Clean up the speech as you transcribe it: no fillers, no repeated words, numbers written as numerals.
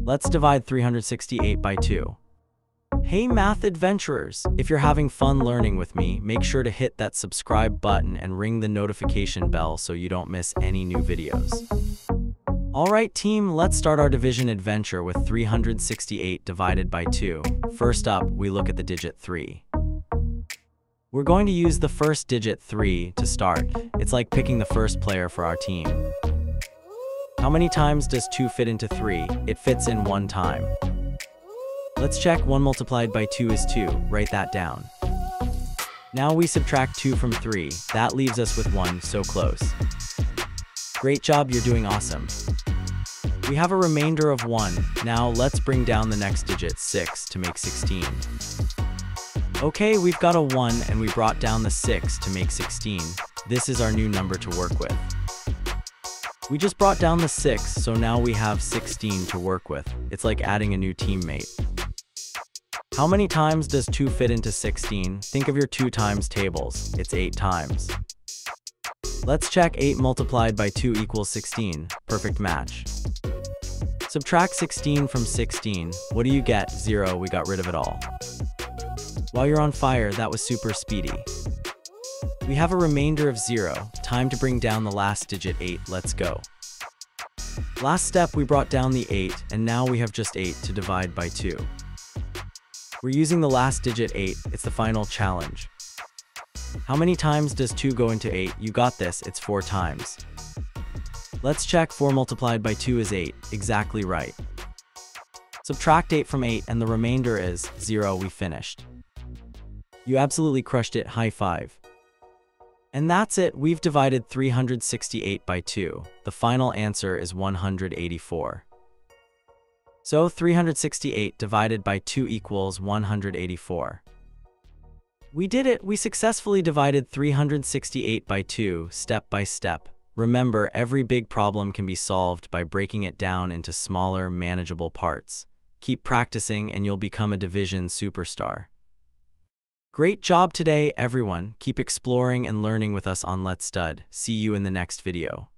Let's divide 368 by 2. Hey math adventurers, if you're having fun learning with me, make sure to hit that subscribe button and ring the notification bell so you don't miss any new videos. Alright team, let's start our division adventure with 368 divided by 2. First up, we look at the digit 3. We're going to use the first digit 3 to start. It's like picking the first player for our team. How many times does 2 fit into 3? It fits in 1 time. Let's check 1 multiplied by 2 is 2. Write that down. Now we subtract 2 from 3. That leaves us with 1, so close. Great job, you're doing awesome. We have a remainder of 1. Now let's bring down the next digit, 6, to make 16. Okay, we've got a 1 and we brought down the 6 to make 16. This is our new number to work with. We just brought down the 6, so now we have 16 to work with. It's like adding a new teammate. How many times does 2 fit into 16? Think of your 2 times tables. It's 8 times. Let's check 8 multiplied by 2 equals 16. Perfect match. Subtract 16 from 16. What do you get? 0. We got rid of it all. While you're on fire, that was super speedy. We have a remainder of 0. Time to bring down the last digit, 8. Let's go. Last step, we brought down the 8, and now we have just 8 to divide by 2. We're using the last digit, 8. It's the final challenge. How many times does 2 go into 8? You got this, it's 4 times. Let's check 4 multiplied by 2 is 8. Exactly right. Subtract 8 from 8, and the remainder is 0. We finished. You absolutely crushed it. High five. And that's it, we've divided 368 by 2. The final answer is 184. So 368 divided by 2 equals 184. We did it, we successfully divided 368 by 2, step by step. Remember, every big problem can be solved by breaking it down into smaller, manageable parts. Keep practicing and you'll become a division superstar. Great job today, everyone. Keep exploring and learning with us on Let's Stud. See you in the next video.